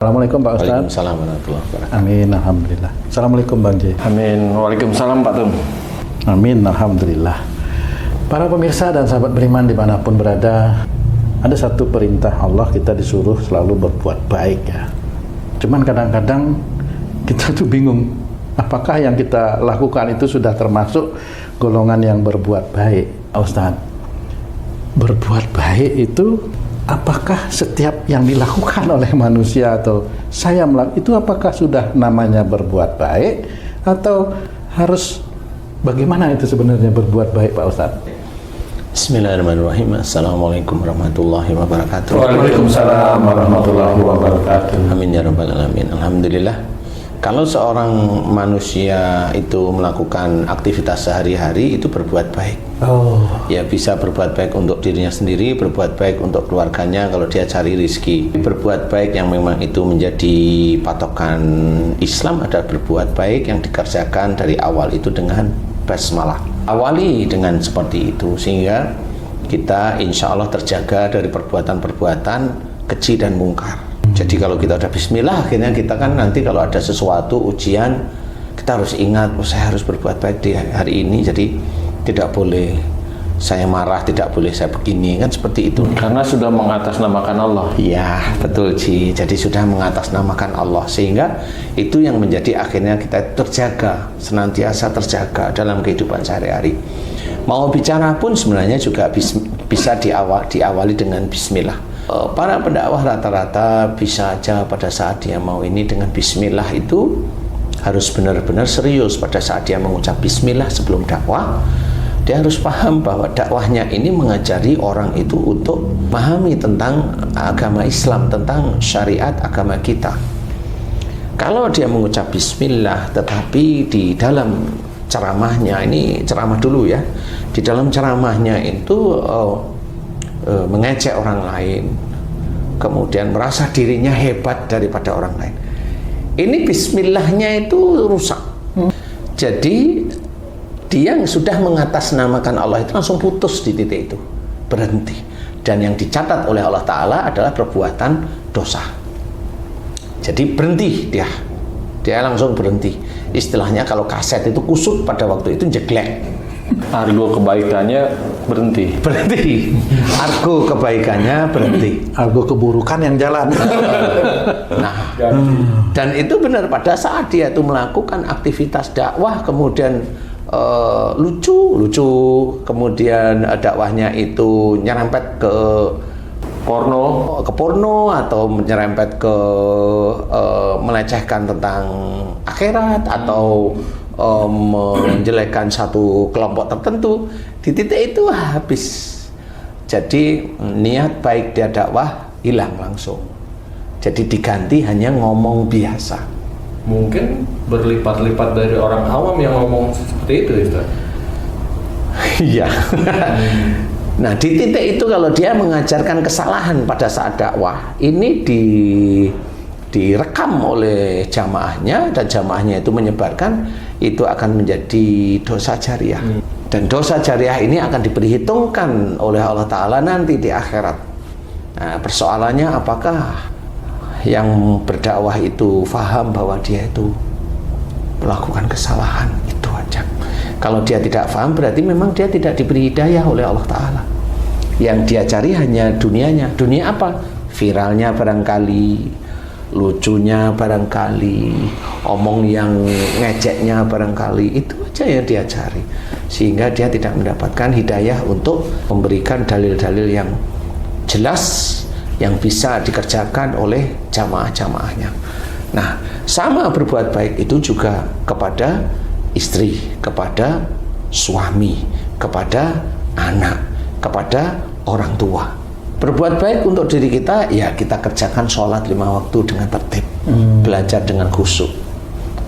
Assalamualaikum Pak Ustadz. Waalaikumsalam warahmatullahi wabarakatuh. Amin, alhamdulillah. Assalamualaikum Bang J. Amin. Waalaikumsalam Pak Tun. Amin, alhamdulillah. Para pemirsa dan sahabat beriman dimanapun berada, ada satu perintah Allah, kita disuruh selalu berbuat baik ya. Cuman kadang-kadang kita tuh bingung, apakah yang kita lakukan itu sudah termasuk golongan yang berbuat baik, Pak Ustadz? Berbuat baik itu apakah setiap yang dilakukan oleh manusia atau saya melakukan itu apakah sudah namanya berbuat baik atau harus bagaimana itu sebenarnya berbuat baik, Pak Ustadz? Bismillahirrahmanirrahim. Assalamualaikum warahmatullahi wabarakatuh. Waalaikumsalam warahmatullahi wabarakatuh. Amin ya rabbal alamin. Alhamdulillah. Kalau seorang manusia itu melakukan aktivitas sehari-hari itu berbuat baik. Ya bisa berbuat baik untuk dirinya sendiri, berbuat baik untuk keluarganya kalau dia cari rizki. Berbuat baik yang memang itu menjadi patokan Islam adalah berbuat baik yang dikerjakan dari awal itu dengan basmalah. Awali dengan seperti itu sehingga kita insya Allah terjaga dari perbuatan-perbuatan keji dan mungkar. Jadi kalau kita udah bismillah, akhirnya kita kan nanti kalau ada sesuatu ujian, kita harus ingat, oh saya harus berbuat baik di hari ini, jadi tidak boleh saya marah, tidak boleh saya begini, kan seperti itu. Karena sudah mengatasnamakan Allah. Iya, betul Ji. Jadi sudah mengatasnamakan Allah, sehingga itu yang menjadi akhirnya kita terjaga, senantiasa terjaga dalam kehidupan sehari-hari. Mau bicara pun sebenarnya juga bisa diawali dengan bismillah. Para pendakwah rata-rata bisa aja pada saat dia mau ini dengan bismillah itu harus benar-benar serius pada saat dia mengucap bismillah sebelum dakwah. Dia harus paham bahwa dakwahnya ini mengajari orang itu untuk memahami tentang agama Islam, tentang syariat agama kita. Kalau dia mengucap bismillah tetapi di dalam ceramahnya, ini ceramah dulu ya, di dalam ceramahnya itu mengejek orang lain, kemudian merasa dirinya hebat daripada orang lain, ini bismillahnya itu rusak. Jadi dia yang sudah mengatasnamakan Allah itu langsung putus di titik itu, berhenti. Dan yang dicatat oleh Allah Ta'ala adalah perbuatan dosa. Jadi berhenti dia langsung berhenti. Istilahnya kalau kaset itu kusut pada waktu itu jeglek. Argo kebaikannya berhenti. Argo kebaikannya berhenti. Argo keburukan yang jalan. Nah, dan itu benar pada saat dia itu melakukan aktivitas dakwah, kemudian lucu, kemudian dakwahnya itu nyerempet ke porno atau menyerempet ke melecehkan tentang akhirat atau menjelekkan satu kelompok tertentu, di titik itu habis. Jadi niat baik dia dakwah hilang langsung. Jadi diganti hanya ngomong biasa. Mungkin berlipat-lipat dari orang awam yang ngomong seperti itu, Ustaz. Iya. Nah, di titik itu kalau dia mengajarkan kesalahan pada saat dakwah, ini direkam oleh jamaahnya dan jamaahnya itu menyebarkan, itu akan menjadi dosa jariah. Dan dosa jariah ini akan diperhitungkan oleh Allah Ta'ala nanti di akhirat. Nah, persoalannya apakah yang berdakwah itu faham bahwa dia itu melakukan kesalahan, itu aja. Kalau dia tidak faham berarti memang dia tidak diberi hidayah oleh Allah Ta'ala. Yang dia cari hanya dunianya. Dunia apa? Viralnya barangkali, lucunya barangkali, omong yang ngejeknya barangkali, itu aja yang dia cari, sehingga dia tidak mendapatkan hidayah untuk memberikan dalil-dalil yang jelas yang bisa dikerjakan oleh jamaah-jamaahnya. Nah, sama berbuat baik itu juga kepada istri, kepada suami, kepada anak, kepada orang tua. Berbuat baik untuk diri kita, ya kita kerjakan sholat 5 waktu dengan tertib, belajar dengan khusyuk.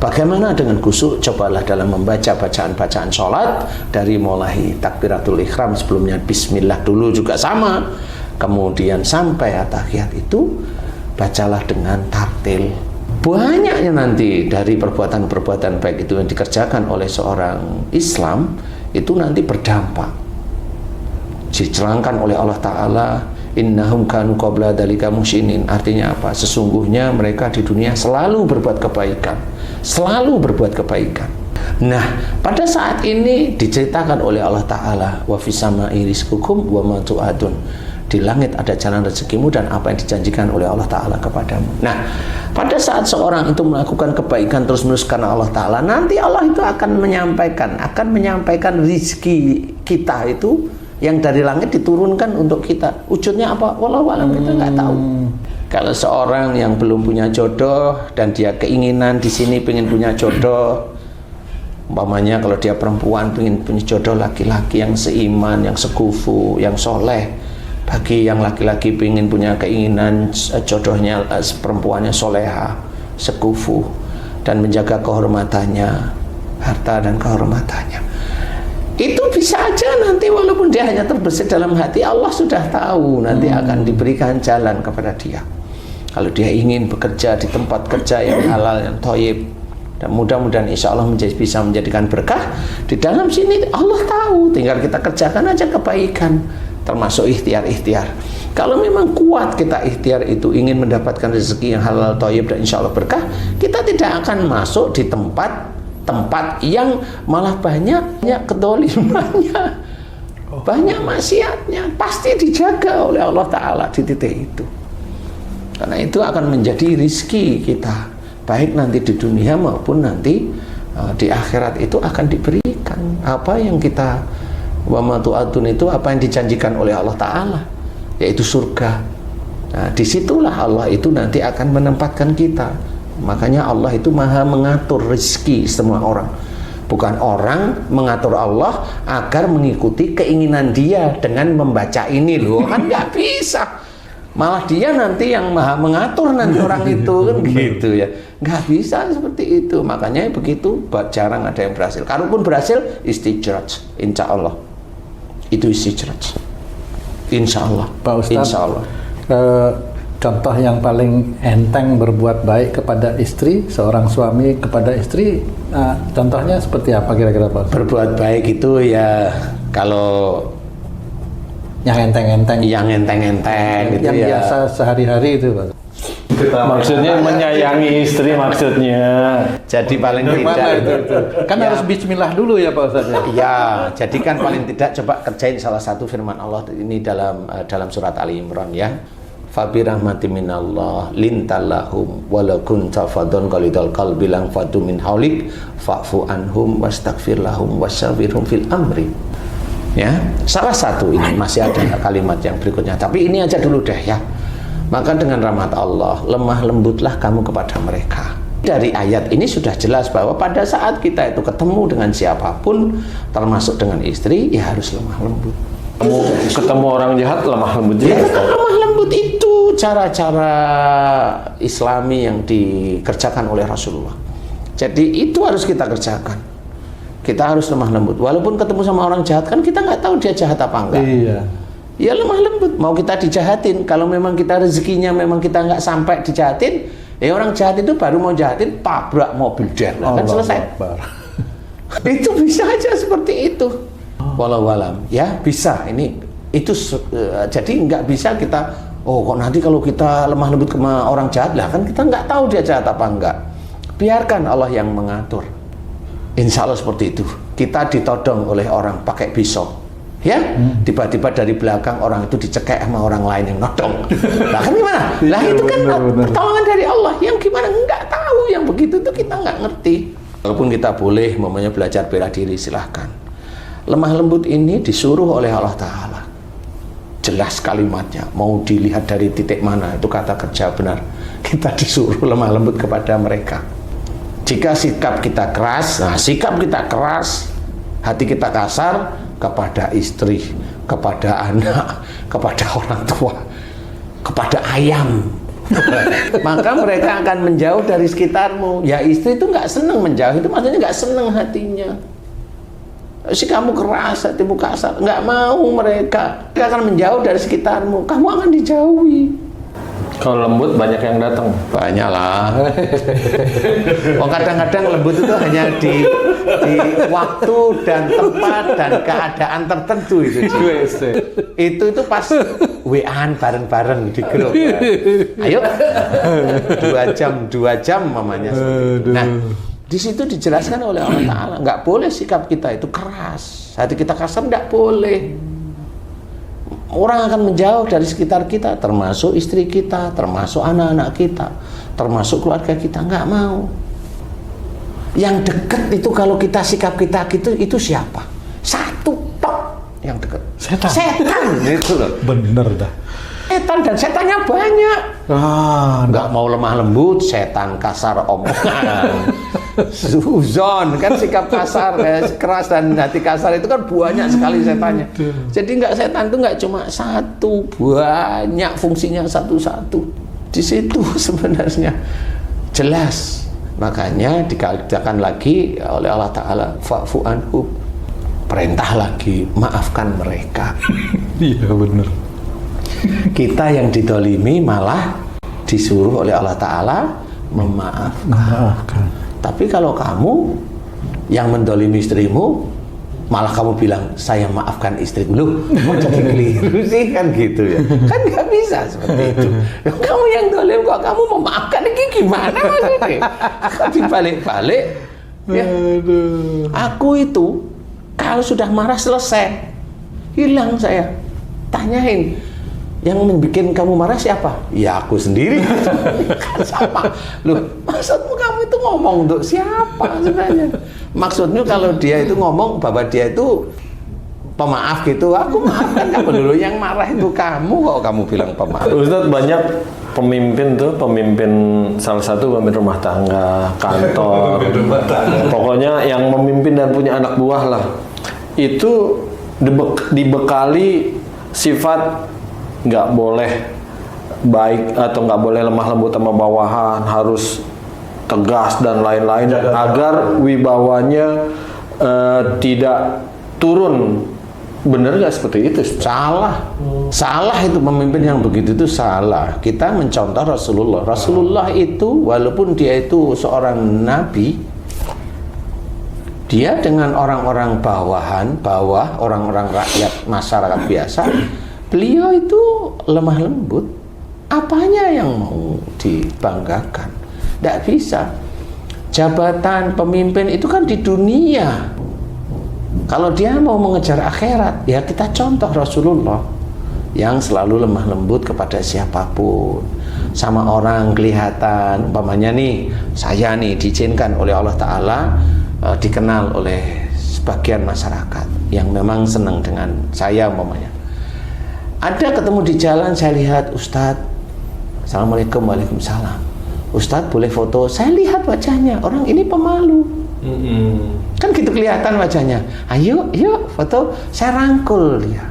Bagaimana dengan khusyuk? Cobalah dalam membaca bacaan-bacaan sholat, dari mulai takbiratul ihram, sebelumnya bismillah dulu juga sama, kemudian sampai at-tahiyat itu bacalah dengan tartil. Banyaknya nanti dari perbuatan-perbuatan baik itu yang dikerjakan oleh seorang Islam itu nanti berdampak, dicelangkan oleh Allah Ta'ala, Innahum kanu qabla dzalika muhsinin. Artinya apa? Sesungguhnya mereka di dunia selalu berbuat kebaikan. Selalu berbuat kebaikan. Nah, pada saat ini diceritakan oleh Allah Ta'ala, wa fis sama'i rizqukum wa ma tu'adun. Di langit ada jalan rezekimu dan apa yang dijanjikan oleh Allah Ta'ala kepadamu. Nah, pada saat seorang itu melakukan kebaikan terus-menerus karena Allah Ta'ala, nanti Allah itu akan menyampaikan rizki kita itu yang dari langit diturunkan untuk kita. Wujudnya apa? Wallahu a'lam, kita nggak tahu. Kalau seorang yang belum punya jodoh dan dia keinginan di sini pengen punya jodoh, umpamanya kalau dia perempuan pengen punya jodoh laki-laki yang seiman, yang sekufu, yang soleh. Bagi yang laki-laki pengen punya keinginan jodohnya perempuannya soleha, sekufu, dan menjaga kehormatannya, harta dan kehormatannya. Itu bisa aja nanti walaupun dia hanya terbesit dalam hati, Allah sudah tahu nanti akan diberikan jalan kepada dia. Kalau dia ingin bekerja di tempat kerja yang halal, yang thayyib, dan mudah-mudahan insya Allah bisa menjadikan berkah, di dalam sini Allah tahu, tinggal kita kerjakan aja kebaikan, termasuk ikhtiar-ikhtiar. Kalau memang kuat kita ikhtiar itu ingin mendapatkan rezeki yang halal, thayyib, dan insya Allah berkah, kita tidak akan masuk di tempat yang malah banyak kedolimannya, banyak maksiatnya. Pasti dijaga oleh Allah Ta'ala di titik itu, karena itu akan menjadi rizki kita, baik nanti di dunia maupun nanti di akhirat. Itu akan diberikan apa yang kita wa ma tu'adun, itu apa yang dijanjikan oleh Allah Ta'ala, yaitu surga. Nah, disitulah Allah itu nanti akan menempatkan kita. Makanya Allah itu maha mengatur rezeki semua orang. Bukan orang mengatur Allah agar mengikuti keinginan dia dengan membaca ini loh, kan nggak bisa. Malah dia nanti yang maha mengatur nanti orang itu, kan gitu ya. Nggak bisa seperti itu. Makanya begitu jarang ada yang berhasil. Kalaupun berhasil, istijraj, insya Allah. Itu istijraj, insya Allah. Pak Ustadz, insya Allah. Contoh yang paling enteng berbuat baik kepada istri, seorang suami kepada istri, contohnya seperti apa kira-kira Pak? Berbuat baik itu ya kalau yang enteng-enteng, yang enteng-enteng gitu yang ya. biasa sehari-hari itu Pak. Maksudnya menyayangi istri maksudnya. Jadi paling Gimana tidak itu? Kan ya, harus bismillah dulu ya Pak Ustadz ya? Ya, jadi kan paling tidak coba kerjain salah satu firman Allah ini dalam surat Ali Imran ya. Fabi rahmati minallah lintalahum walau kunta fadon qalidal qalbi lang fadu min haulik fa'fu anhum wastaghfir lahum wasyawirhum fil amri. Ya, salah satu ini masih ada kalimat yang berikutnya, tapi ini aja dulu deh ya. Maka dengan rahmat Allah lemah lembutlah kamu kepada mereka. Dari ayat ini sudah jelas bahwa pada saat kita itu ketemu dengan siapapun, termasuk dengan istri, ya harus lemah lembut. Ketemu orang jahat lemah lembut juga. Ya, lemah lembut itu cara-cara Islami yang dikerjakan oleh Rasulullah. Jadi itu harus kita kerjakan. Kita harus lemah lembut. Walaupun ketemu sama orang jahat kan kita nggak tahu dia jahat apa enggak. Iya. Ya lemah lembut. Mau kita dijahatin, kalau memang kita rezekinya memang kita nggak sampai dijahatin, ya orang jahat itu baru mau jahatin tabrak mobil der, kan selesai. Itu bisa aja seperti itu. Walau-walam, ya bisa. Ini itu jadi nggak bisa kita. Oh kok nanti kalau kita lemah lembut sama orang jahat lah, kan kita nggak tahu dia jahat apa enggak. Biarkan Allah yang mengatur. Insya Allah seperti itu. Kita ditodong oleh orang pakai pisau, ya tiba-tiba dari belakang orang itu dicekek sama orang lain yang nodong. Nah kan gimana? Lah itu kan pertolongan dari Allah. Yang gimana? Nggak tahu. Yang begitu tuh kita nggak ngerti. Walaupun kita boleh mamanya belajar bela diri, silahkan. Lemah lembut ini disuruh oleh Allah Ta'ala. Jelas kalimatnya, mau dilihat dari titik mana itu kata kerja benar. Kita disuruh lemah lembut kepada mereka. Jika sikap kita keras, hati kita kasar kepada istri, kepada anak, kepada orang tua, kepada ayam, maka mereka akan menjauh dari sekitarmu. Ya istri itu nggak seneng menjauh, itu maksudnya nggak seneng hatinya. Si kamu keras, hatimu kasar, nggak mau mereka akan menjauh dari sekitarmu, kamu akan dijauhi. Kalau lembut banyak yang datang. Banyak lah. Oh, kadang-kadang lembut itu hanya di waktu dan tempat dan keadaan tertentu itu. Itu pas WA-an bareng-bareng di grup. Ayo, 2 jam mamanya. Nah, di situ dijelaskan oleh Allah Ta'ala, nggak boleh sikap kita itu keras, hati kita kasar, nggak boleh. Orang akan menjauh dari sekitar kita, termasuk istri kita, termasuk anak-anak kita, termasuk keluarga kita, nggak mau. Yang dekat itu kalau kita sikap kita gitu, itu siapa? Satu tok yang dekat. Setan itu loh. Bener dah. Setan, dan setannya banyak. Nggak mau lemah lembut, setan kasar omongan. Suzon kan sikap kasar, keras dan hati kasar itu kan banyak sekali setannya. Jadi setan itu nggak cuma satu, banyak fungsinya satu-satu. Di situ sebenarnya jelas. Makanya dikatakan lagi oleh Allah Ta'ala, fa'fu anhum, perintah lagi, maafkan mereka. Iya bener. Kita yang didolimi malah disuruh oleh Allah Ta'ala memaafkan. Tapi kalau kamu yang mendolimi istrimu, malah kamu bilang, saya maafkan istriku. Loh, kok jadi keliru sih kan gitu ya. Kan nggak bisa seperti itu. Kamu yang dolim kok kamu memaafkan, ini gimana maksudnya? Kok dibalik-balik ya. Aku itu kalau sudah marah selesai, hilang saya. Tanyain, yang membuat kamu marah siapa? Ya aku sendiri. Kan sama. Loh, maksudmu kamu itu ngomong untuk siapa sebenarnya? Maksudnya kalau dia itu ngomong bahwa dia itu pemaaf gitu, aku maafkan kamu dulu, yang marah itu kamu, kok kamu bilang pemaaf. Ustadz, banyak pemimpin tuh, salah satu pemimpin rumah tangga, kantor, pokoknya yang memimpin dan punya anak buah lah, itu dibekali sifat nggak boleh baik atau nggak boleh lemah lembut sama bawahan, harus tegas dan lain-lain agar wibawanya tidak turun. Bener nggak seperti itu? Salah itu pemimpin yang begitu itu salah. Kita mencontoh Rasulullah. Rasulullah itu walaupun dia itu seorang nabi, dia dengan orang-orang bawah, orang-orang rakyat masyarakat biasa, beliau itu lemah lembut. Apanya yang mau dibanggakan? Tidak bisa. Jabatan pemimpin itu kan di dunia. Kalau dia mau mengejar akhirat, ya kita contoh Rasulullah yang selalu lemah lembut kepada siapapun. Sama orang kelihatan, umpamanya nih, saya nih diizinkan oleh Allah Ta'ala dikenal oleh sebagian masyarakat yang memang senang dengan saya umpamanya. Ada ketemu di jalan, saya lihat, Ustadz, Assalamualaikum, Waalaikumsalam. Ustadz boleh foto? Saya lihat wajahnya, orang ini pemalu. Kan gitu kelihatan wajahnya. Ayo, yuk foto. Saya rangkul dia.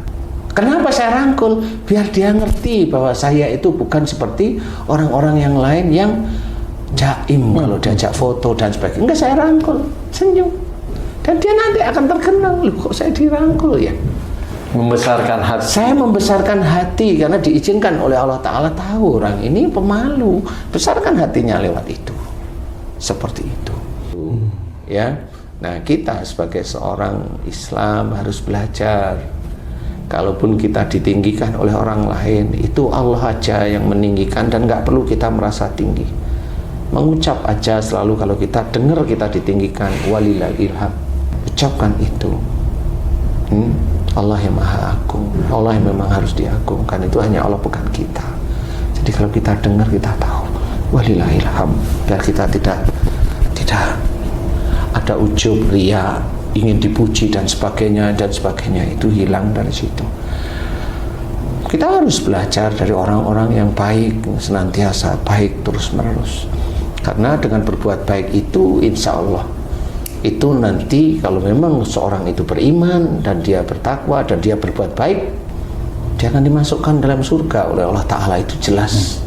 Kenapa saya rangkul? Biar dia ngerti bahwa saya itu bukan seperti orang-orang yang lain yang jaim kalau diajak foto dan sebagainya. Enggak, saya rangkul, senyum. Dan dia nanti akan terkenal. Loh, kok saya dirangkul ya? Membesarkan hati. Saya membesarkan hati karena diizinkan oleh Allah Ta'ala, tahu orang ini pemalu, besarkan hatinya lewat itu, seperti itu. Ya, nah kita sebagai seorang Islam harus belajar. Kalaupun kita ditinggikan oleh orang lain, itu Allah aja yang meninggikan dan nggak perlu kita merasa tinggi. Mengucap aja selalu kalau kita dengar kita ditinggikan, walillahil hamd, ucapkan itu. Allah yang maha agung, Allah yang memang harus diagungkan, itu hanya Allah, bukan kita. Jadi kalau kita dengar, kita tahu walillahil hamd, biar kita tidak ada ujub, riya, ingin dipuji dan sebagainya, itu hilang dari situ. Kita harus belajar dari orang-orang yang baik, senantiasa baik terus menerus, karena dengan berbuat baik itu insya Allah itu nanti kalau memang seorang itu beriman dan dia bertakwa dan dia berbuat baik, dia akan dimasukkan dalam surga oleh Allah Ta'ala, itu jelas.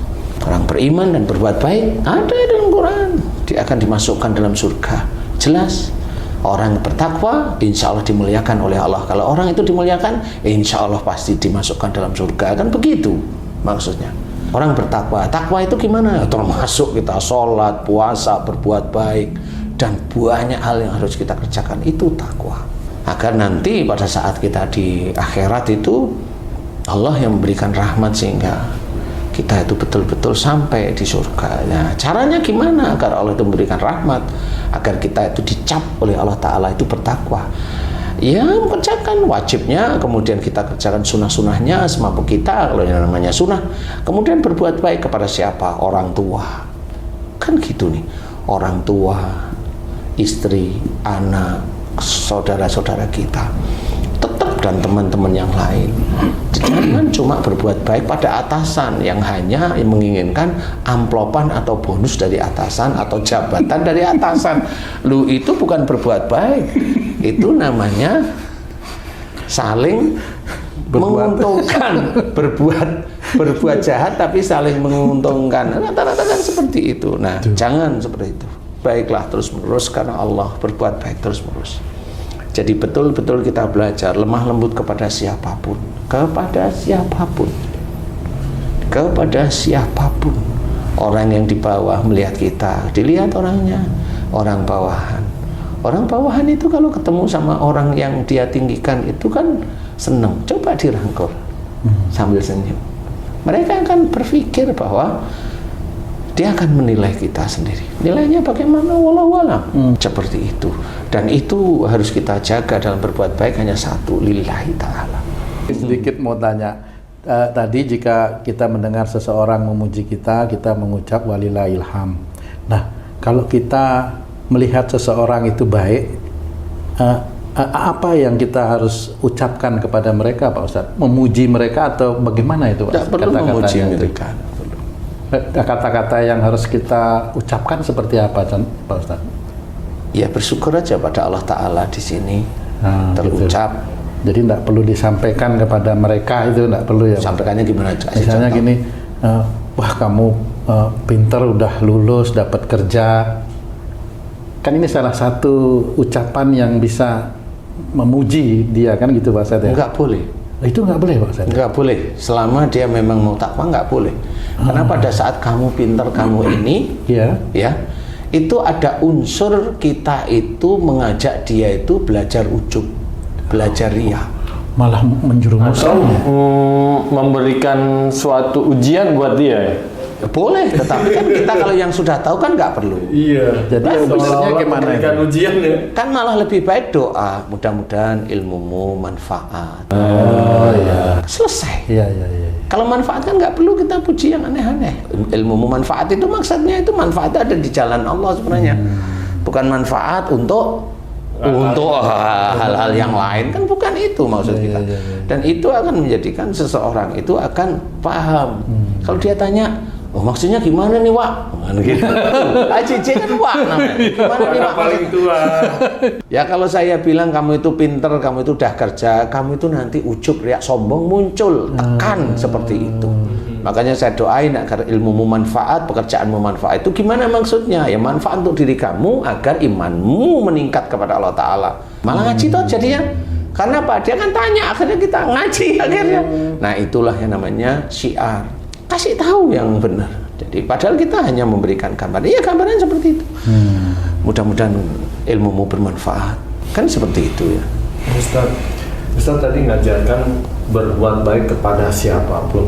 Orang beriman dan berbuat baik, ada dalam Quran, dia akan dimasukkan dalam surga, jelas. Orang bertakwa insya Allah dimuliakan oleh Allah. Kalau orang itu dimuliakan, insya Allah pasti dimasukkan dalam surga, kan begitu maksudnya. Orang bertakwa, takwa itu gimana? Termasuk kita sholat, puasa, berbuat baik, dan banyak hal yang harus kita kerjakan, itu takwa. Agar nanti pada saat kita di akhirat itu Allah yang memberikan rahmat sehingga kita itu betul-betul sampai di surga. Nah, caranya gimana agar Allah itu memberikan rahmat, agar kita itu dicap oleh Allah Ta'ala itu bertakwa? Ya, mengerjakan wajibnya, kemudian kita kerjakan sunnah-sunnahnya semampu kita, kalau yang namanya sunnah. Kemudian berbuat baik kepada siapa? Orang tua. Kan gitu nih, orang tua, istri, anak, saudara-saudara kita, tetap, dan teman-teman yang lain. Jangan cuma berbuat baik pada atasan yang hanya menginginkan amplopan atau bonus dari atasan atau jabatan dari atasan. Lu itu bukan berbuat baik, itu namanya saling menguntungkan. berbuat jahat tapi saling menguntungkan. Rata-rata kan seperti itu. Nah, jangan seperti itu. Baiklah terus menerus karena Allah, berbuat baik terus menerus. Jadi betul-betul kita belajar lemah lembut kepada siapapun, kepada siapapun, kepada siapapun. Orang yang di bawah melihat kita, dilihat orangnya, orang bawahan. Orang bawahan itu kalau ketemu sama orang yang dia tinggikan itu kan seneng, coba dirangkul sambil senyum. Mereka akan berpikir bahwa dia akan menilai kita sendiri. Nilainya bagaimana? Wallahu a'lam. Seperti itu. Dan itu harus kita jaga dalam berbuat baik hanya satu, lillahi ta'ala. Sedikit mau tanya, tadi jika kita mendengar seseorang memuji kita, kita mengucap walillahilham. Nah, kalau kita melihat seseorang itu baik, apa yang kita harus ucapkan kepada mereka, Pak Ustadz? Memuji mereka atau bagaimana itu? Tidak perlu memuji mereka. Kata-kata yang harus kita ucapkan seperti apa, Pak Ustadz? Ya, bersyukur aja pada Allah Ta'ala di sini terucap. Gitu. Jadi tidak perlu disampaikan kepada mereka, itu tidak perlu ya. Sampaikannya gimana? Misalnya gini, wah kamu pinter, udah lulus, dapat kerja. Kan ini salah satu ucapan yang bisa memuji dia, kan gitu Pak Ustadz ya? Enggak boleh. Itu nggak boleh Pak Ustadz? Nggak boleh. Selama dia memang mau takwa nggak boleh. Karena pada saat kamu pinter, kamu ini, ya, itu ada unsur kita itu mengajak dia itu belajar ujub, belajar riya. Malah menjerumus. Atau memberikan suatu ujian buat dia ya? Boleh, tetapi kan kita kalau yang sudah tahu kan nggak perlu. Iya. Jadi sebenarnya gimana itu? Ujian ya? Kan malah lebih baik doa, mudah-mudahan ilmumu manfaat. Oh iya. Selesai. Iya. Kalau manfaat kan nggak perlu kita puji yang aneh-aneh. Ilmumu manfaat itu maksudnya itu manfaatnya ada di jalan Allah sebenarnya. Bukan manfaat untuk hal-hal yang lain, kan bukan itu maksud kita. Dan itu akan menjadikan seseorang itu akan paham. Kalau dia tanya, oh maksudnya gimana nih Wak? Gitu. ACC kan Wak namanya. Gimana nih Wak? Paling tua. Ya kalau saya bilang kamu itu pinter, kamu itu udah kerja, kamu itu nanti ujub, riak, sombong muncul, tekan seperti itu. Makanya saya doain agar ilmumu manfaat, pekerjaanmu manfaat. Itu gimana maksudnya? Ya manfaat untuk diri kamu agar imanmu meningkat kepada Allah Ta'ala. Malah ngaji tuh jadinya. Karena apa? Dia kan tanya, akhirnya kita ngaji akhirnya. Nah itulah yang namanya syiar. Kasih tahu yang benar. Jadi padahal kita hanya memberikan gambar. Iya gambaran seperti itu. Mudah-mudahan ilmumu bermanfaat. Kan seperti itu ya. Ustaz tadi ngajarkan berbuat baik kepada siapapun.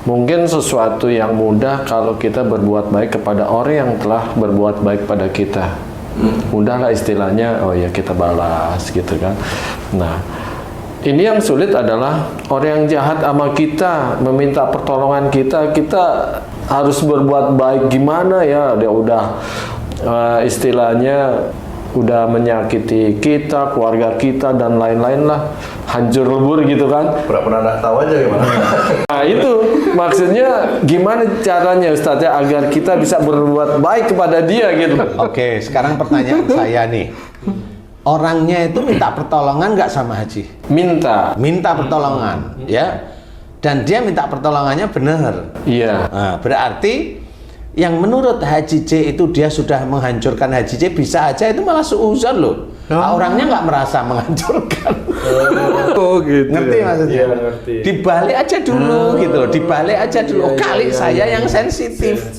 Mungkin sesuatu yang mudah kalau kita berbuat baik kepada orang yang telah berbuat baik pada kita. Mudahlah istilahnya, oh ya kita balas gitu kan. Nah, ini yang sulit adalah orang yang jahat sama kita, meminta pertolongan kita harus berbuat baik gimana ya? Dia udah istilahnya udah menyakiti kita, keluarga kita dan lain-lain lah, hancur lebur gitu kan. Pernah nggak tahu aja gimana. Nah itu maksudnya gimana caranya Ustaz ya agar kita bisa berbuat baik kepada dia gitu. Oke, sekarang pertanyaan saya nih. Orangnya itu minta pertolongan nggak sama Haji? Minta pertolongan, ya. Dan dia minta pertolongannya benar. Iya. Nah, berarti yang menurut Haji C itu dia sudah menghancurkan Haji C, bisa aja itu malah suuzon loh. Orangnya nggak merasa menghancurkan. Oh gitu. Ngerti maksudnya? Iya, ngerti. Dibalik aja dulu gitu loh. Dibalik aja dulu. Kali saya yang sensitif.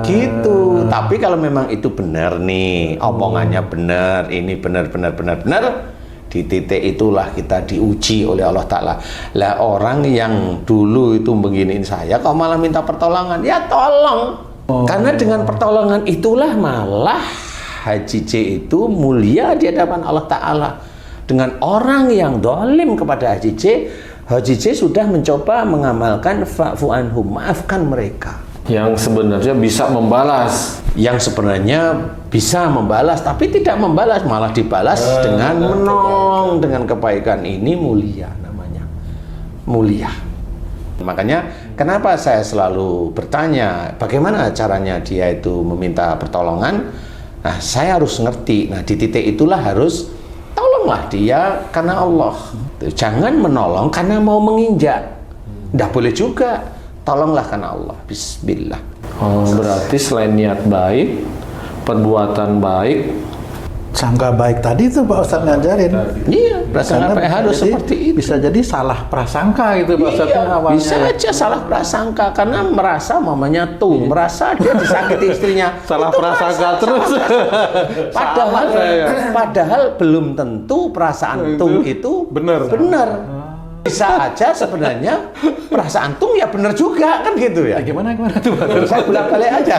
Gitu. Tapi kalau memang itu benar nih, omongannya benar, ini benar, Di titik itulah kita diuji oleh Allah Ta'ala. Lah orang yang dulu itu beginiin saya, kok malah minta pertolongan? Ya tolong. Karena dengan pertolongan itulah malah Haji C itu mulia di hadapan Allah Ta'ala. Dengan orang yang dolim kepada Haji C sudah mencoba mengamalkan fa'fu anhum, maafkan mereka. Yang sebenarnya bisa membalas. Yang sebenarnya bisa membalas, tapi tidak membalas, malah dibalas dengan menolong, dengan kebaikan. Ini mulia namanya. Mulia. Makanya kenapa saya selalu bertanya, bagaimana caranya dia itu meminta pertolongan? Nah, saya harus ngerti. Nah, di titik itulah harus tolonglah dia karena Allah. Jangan menolong karena mau menginjak. Tidak boleh juga. Tolonglah karena Allah. Bismillah. Oh, berarti selain niat baik, perbuatan baik, Sangka baik tadi tuh Pak Ustadz ngajarin. Iya, prasangka baik harus seperti itu. Bisa jadi salah prasangka gitu Pak Ustadz awalnya. Bisa aja salah prasangka karena merasa mamanya merasa dia disakiti istrinya. salah prasangka terus. Padahal belum tentu perasaan itu benar. Bisa aja sebenarnya perasaan ya benar juga kan gitu ya. Gimana tuh Pak? Saya bolak-balik aja.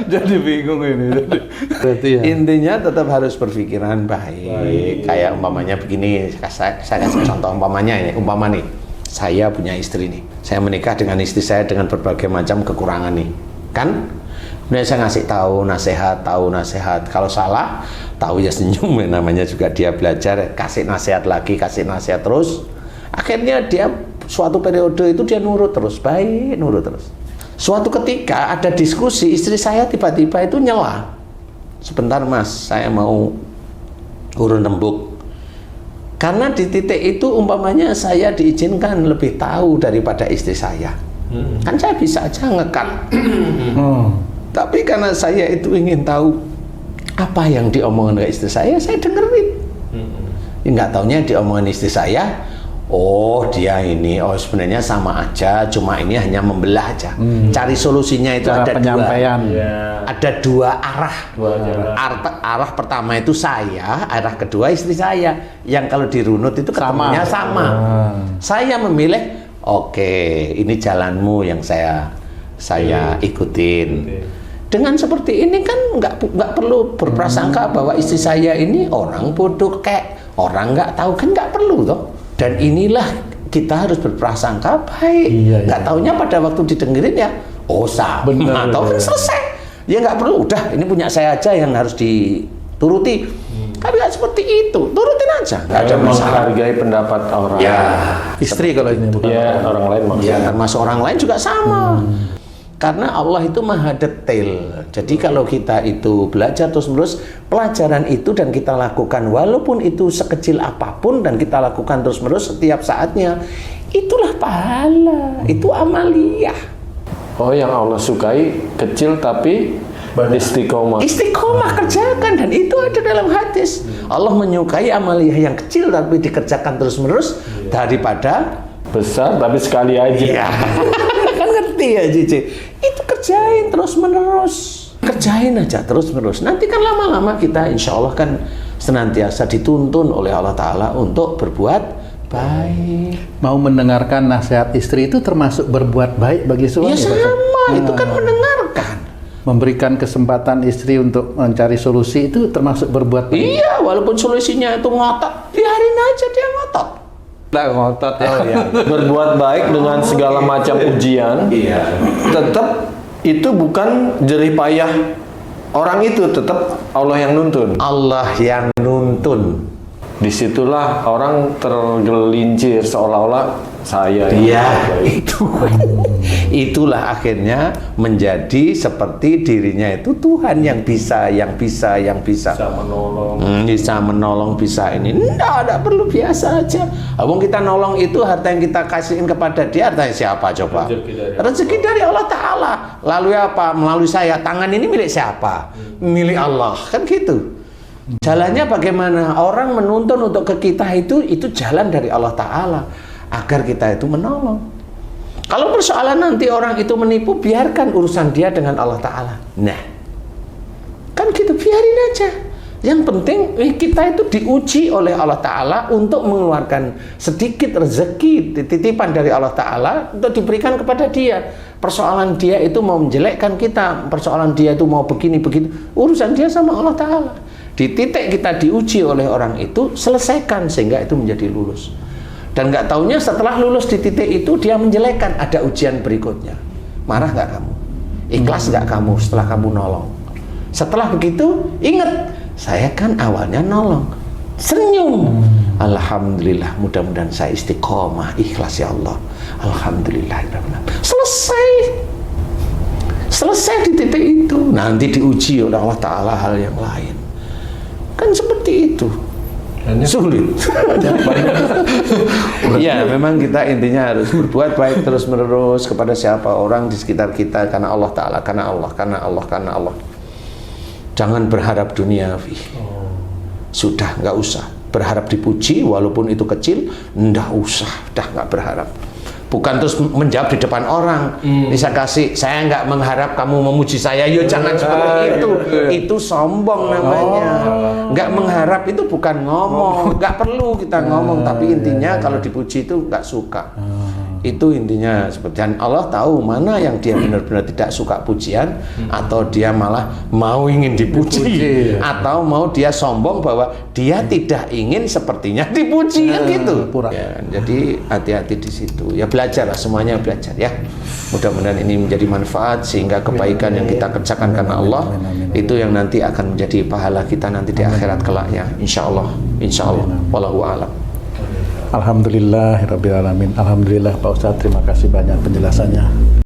Jadi bingung ini. Berarti ya. Intinya tetap harus berpikiran baik. Kayak umpamanya begini, saya kasih contoh umpamanya ini. Umpama nih, saya punya istri nih. Saya menikah dengan istri saya dengan berbagai macam kekurangan nih. Kan? Kemudian saya ngasih tahu nasihat. Kalau salah, tahu ya senyum. Namanya juga dia belajar, kasih nasihat lagi, kasih nasihat terus. Akhirnya dia suatu periode itu dia nurut terus, baik, nurut terus. Suatu ketika ada diskusi, istri saya tiba-tiba itu nyela. Sebentar Mas, saya mau urun rembuk. Karena di titik itu umpamanya saya diizinkan lebih tahu daripada istri saya. Kan saya bisa aja ngekat. Tapi karena saya itu ingin tahu apa yang diomongin ke istri saya dengerin. Nggak taunya diomongin istri saya, oh dia ini, sebenarnya sama aja, cuma ini hanya membelah aja. Cari solusinya itu cara ada penyampaian. Ada dua arah. Arah pertama itu saya, arah kedua istri saya. Yang kalau dirunut itu ketemunya sama. Saya memilih, oke, ini jalanmu yang saya ikutin. Dengan seperti ini kan nggak perlu berprasangka bahwa istri saya ini orang bodoh, kayak orang nggak tahu, kan nggak perlu toh. Dan inilah kita harus berprasangka baik. Nggak taunya pada waktu didengerin ya, sama, atau kan selesai. Ya nggak perlu, udah ini punya saya aja yang harus dituruti. Kan nggak seperti itu, turutin aja. Nggak ada masalah. Menghargai pendapat orang. Ya, Istri kalau ini bukan. Ya, orang lain maksudnya. ya termasuk orang lain juga sama. Karena Allah itu maha detail. Jadi kalau kita itu belajar terus-menerus pelajaran itu dan kita lakukan walaupun itu sekecil apapun dan kita lakukan terus-menerus setiap saatnya, itulah pahala, itu amaliyah. Oh, yang Allah sukai kecil tapi istiqomah. Istiqomah kerjakan, dan itu ada dalam hadis. Allah menyukai amaliyah yang kecil tapi dikerjakan terus-menerus daripada Besar tapi sekali aja. iya. Kan ngerti ya Cici? Itu kerjain terus-menerus. Kerjain aja terus-menerus. Nanti kan lama-lama kita insya Allah kan senantiasa dituntun oleh Allah Ta'ala untuk berbuat baik. Mau mendengarkan nasihat istri itu termasuk berbuat baik bagi suami. Ya sama, itu kan mendengarkan. Memberikan kesempatan istri untuk mencari solusi itu termasuk berbuat baik. Iya, walaupun solusinya itu ngotot, biarin aja dia ngotot. Nggak ngotot ya. Berbuat baik dengan segala macam ujian. Iya. Tetap itu bukan jerih payah orang itu, tetap Allah yang nuntun. Allah yang nuntun. Disitulah orang tergelincir seolah-olah saya. Iya, itulah akhirnya menjadi seperti dirinya itu Tuhan yang bisa. Bisa menolong. Bisa menolong, bisa ini. Enggak perlu, biasa aja. Abang kita nolong itu harta yang kita kasihin kepada dia, hartanya siapa coba? Rezeki dari Allah Ta'ala. Lalu apa? Melalui saya. Tangan ini milik siapa? Milik Allah. Kan gitu. Jalannya bagaimana? Orang menuntun untuk ke kita itu jalan dari Allah Ta'ala agar kita itu menolong. Kalau persoalan nanti orang itu menipu, biarkan urusan dia dengan Allah Ta'ala. Nah, kan gitu, biarin aja. Yang penting kita itu diuji oleh Allah Ta'ala untuk mengeluarkan sedikit rezeki, titipan dari Allah Ta'ala untuk diberikan kepada dia. Persoalan dia itu mau menjelekkan kita, persoalan dia itu mau begini-begitu, urusan dia sama Allah Ta'ala. Di titik kita diuji oleh orang itu, selesaikan sehingga itu menjadi lulus. Dan nggak taunya setelah lulus di titik itu dia menjelekkan, ada ujian berikutnya. Marah nggak kamu? Ikhlas nggak kamu setelah kamu nolong? Setelah begitu, ingat, saya kan awalnya nolong, senyum. Alhamdulillah, mudah-mudahan saya istiqomah, ikhlas ya Allah. Alhamdulillah. Selesai di titik itu. Nanti diuji oleh Allah Ta'ala hal yang lain. Kan seperti itu. Sulit. Ya, memang kita intinya harus berbuat baik terus-menerus kepada siapa orang di sekitar kita, karena Allah Ta'ala, karena Allah. Jangan berharap duniawi. Sudah, nggak usah berharap dipuji walaupun itu kecil, nggak usah, dah nggak berharap. Bukan terus menjawab di depan orang. Bisa kasih, saya nggak mengharap kamu memuji saya. Yo, jangan seperti itu. Itu sombong namanya. Nggak mengharap itu bukan ngomong. Nggak perlu kita ngomong, tapi intinya kalau dipuji itu nggak suka. Itu intinya seperti, dan Allah tahu mana yang dia benar-benar tidak suka pujian, atau dia malah mau ingin dipuji, atau mau dia sombong bahwa dia tidak ingin sepertinya dipuji, kan gitu. Ya, jadi hati-hati di situ. Ya belajarlah, semuanya belajar ya. Mudah-mudahan ini menjadi manfaat sehingga kebaikan yang kita kerjakan karena Allah itu yang nanti akan menjadi pahala kita nanti di akhirat kelak ya. Insya Allah. Wallahu a'lam. Alhamdulillahirabbil alamin. Alhamdulillah Pak Ustadz, terima kasih banyak penjelasannya.